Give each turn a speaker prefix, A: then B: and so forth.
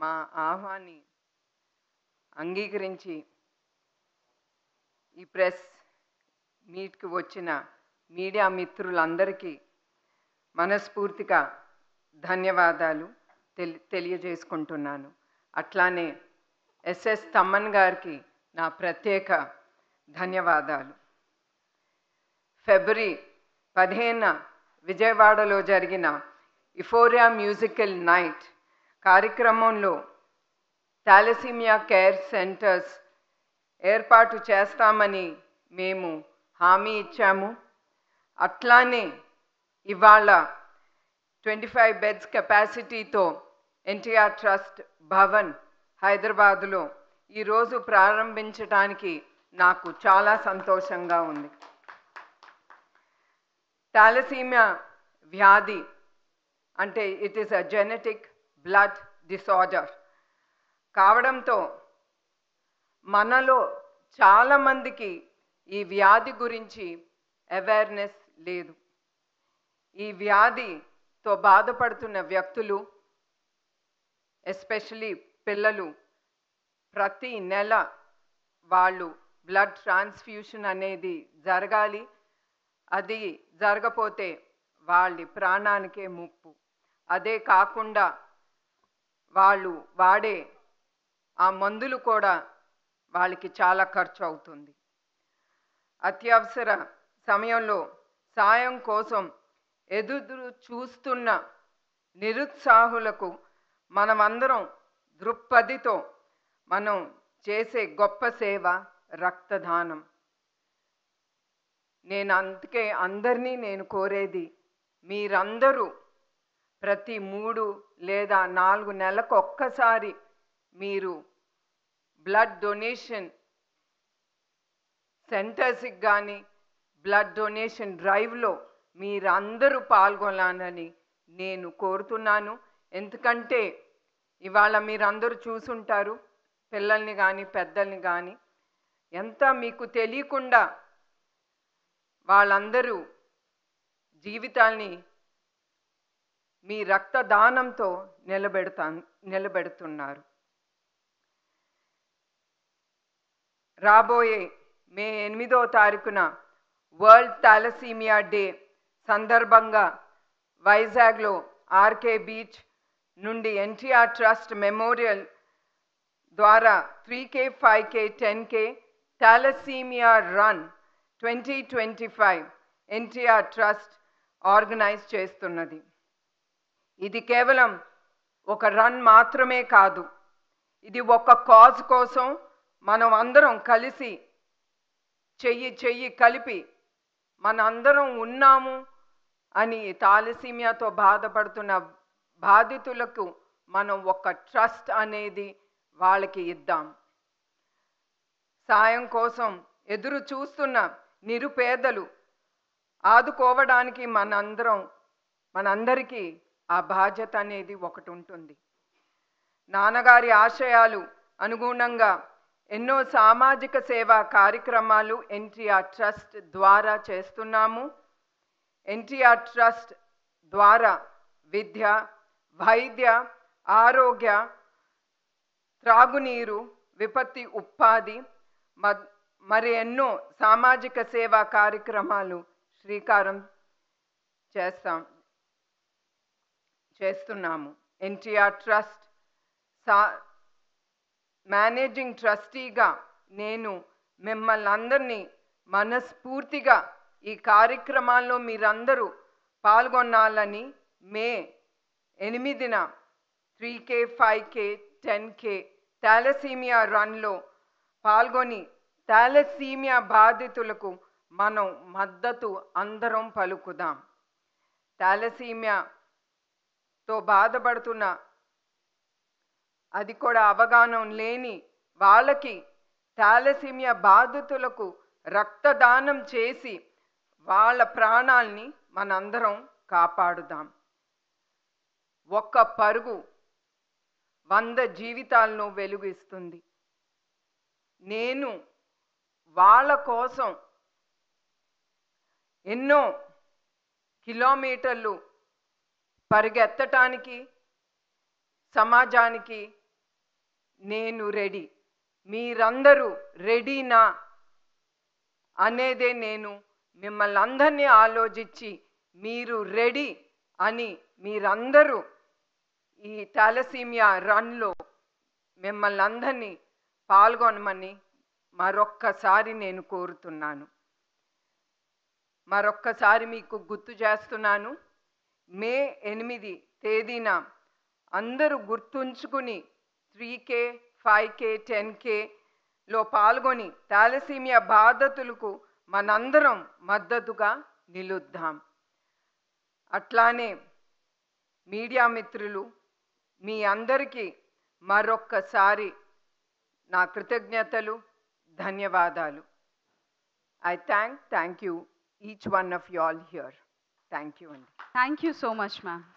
A: మా ఆహ్వాన్ని అంగీకరించి ఈ ప్రెస్ మీట్కి వచ్చిన మీడియా మిత్రులందరికీ మనస్ఫూర్తిగా ధన్యవాదాలు తెలియజేసుకుంటున్నాను. అట్లానే ఎస్ఎస్ తమ్మన్ గారికి నా ప్రత్యేక ధన్యవాదాలు. ఫిబ్రవరి 15న విజయవాడలో జరిగిన ఇఫోరియా మ్యూజికల్ నైట్ కార్యక్రమంలో థాలసీమియా కేర్ సెంటర్స్ ఏర్పాటు చేస్తామని మేము హామీ ఇచ్చాము. అట్లానే ఇవాళ 25 బెడ్స్ కెపాసిటీతో ఎన్టీఆర్ ట్రస్ట్ భవన్ హైదరాబాదులో ఈరోజు ప్రారంభించడానికి నాకు చాలా సంతోషంగా ఉంది. థాలసీమియా వ్యాధి అంటే it is a genetic blood disorder కావడంతో మనలో చాలామందికి ఈ వ్యాధి గురించి అవేర్నెస్ లేదు. ఈ వ్యాధితో బాధపడుతున్న వ్యక్తులు ఎస్పెషలీ పిల్లలు ప్రతి నెల వాళ్ళు బ్లడ్ ట్రాన్స్ఫ్యూషన్ అనేది జరగాలి. అది జరగపోతే వాళ్ళ ప్రాణానికే ముప్పు. అదే కాకుండా వాళ్ళు వాడే ఆ మందులు కూడా వాళ్ళకి చాలా ఖర్చు అవుతుంది. అత్యవసర సమయంలో సాయం కోసం ఎదురు చూస్తున్న నిరుత్సాహులకు మనమందరం దృక్పథితో మనం చేసే గొప్ప సేవ రక్తదానం. అందుకే అందరినీ నేను కోరేది, మీరందరూ ప్రతి 3 లేదా 4 నెలలకు ఒక్కసారి మీరు బ్లడ్ డొనేషన్ సెంటర్స్కి కానీ బ్లడ్ డొనేషన్ డ్రైవ్లో మీరందరూ పాల్గొనాలని నేను కోరుతున్నాను. ఎందుకంటే ఇవాళ మీరందరూ చూసుంటారు పిల్లల్ని కానీ పెద్దల్ని కానీ, ఎంత మీకు తెలియకుండా వాళ్ళందరూ జీవితాల్ని మీ రక్తదానంతో నిలబెడుతున్నారు. రాబోయే మే 8వ తారీఖున వరల్డ్ థాలసీమియా డే సందర్భంగా వైజాగ్లో ఆర్కే బీచ్ నుండి ఎన్టీఆర్ ట్రస్ట్ మెమోరియల్ ద్వారా 3K, 5K, 10K thalassemia run 2025 NTR trust organise చేస్తున్నది. ఇది కేవలం ఒక రన్ మాత్రమే కాదు, ఇది ఒక కాజ్ కోసం మనం అందరం కలిసి చెయ్యి కలిపి మన అందరం ఉన్నాము అని థాలసీమియాతో బాధపడుతున్న బాధితులకు మనం ఒక ట్రస్ట్ అనేది వాళ్ళకి ఇద్దాం. సాయం కోసం ఎదురు చూస్తున్న నిరుపేదలు ఆదుకోవడానికి మనందరికీ ఆ బాధ్యత అనేది ఒకటి ఉంటుంది. నాన్నగారి ఆశయాలు అనుగుణంగా ఎన్నో సామాజిక సేవా కార్యక్రమాలు ఎన్టీఆర్ ట్రస్ట్ ద్వారా చేస్తున్నాము. ఎన్టీఆర్ ట్రస్ట్ ద్వారా విద్య, వైద్య, ఆరోగ్య, త్రాగునీరు, విపత్తి ఉపాధి మరి ఎన్నో సామాజిక సేవా కార్యక్రమాలు శ్రీకారం చేస్తున్నాము. ఎన్టీఆర్ ట్రస్ట్ మేనేజింగ్ ట్రస్టీగా నేను మిమ్మల్ని అందరినీ మనస్ఫూర్తిగా ఈ కార్యక్రమాల్లో మీరందరూ పాల్గొనాలని మే 8న 3K, 5K, 10K థాలసీమియా రన్లో పాల్గొని థాలసీమియా బాధితులకు మనం మద్దతు అందరం పలుకుదాం. థాలసీమియాతో బాధపడుతున్న అది కూడా అవగాహన లేని వాళ్ళకి థాలసీమియా బాధితులకు రక్తదానం చేసి వాళ్ళ ప్రాణాల్ని మనందరం కాపాడుదాం. ఒక్క పరుగు 100 జీవితాలను వెలుగిస్తుంది. నేను వాళ్ళ కోసం ఎన్నో కిలోమీటర్లు పరిగెత్తటానికి, సమాజానికి నేను రెడీ. మీరందరూ రెడీనా అనేదే నేను మిమ్మల్ని అందరినీ ఆలోచించి మీరు రెడీ అని మీరందరూ ఈ థాలసీమియా రన్లో మిమ్మల్ని అందరినీ పాల్గొనమని మరొక్కసారి నేను కోరుతున్నాను. మరొక్కసారి మీకు గుర్తు చేస్తున్నాను, మే 8 తేదీన అందరూ గుర్తుంచుకుని 3K, 5K, 10Kలో పాల్గొని థాలసీమియా బాధితులకు మనందరం మద్దతుగా నిలుద్దాం. అట్లానే మీడియా మిత్రులు మీ అందరికీ మరొక్కసారి నా కృతజ్ఞతలు, ధన్యవాదాలు. I thank you each one of you all here. Thank you.
B: Thank you so much, ma'am.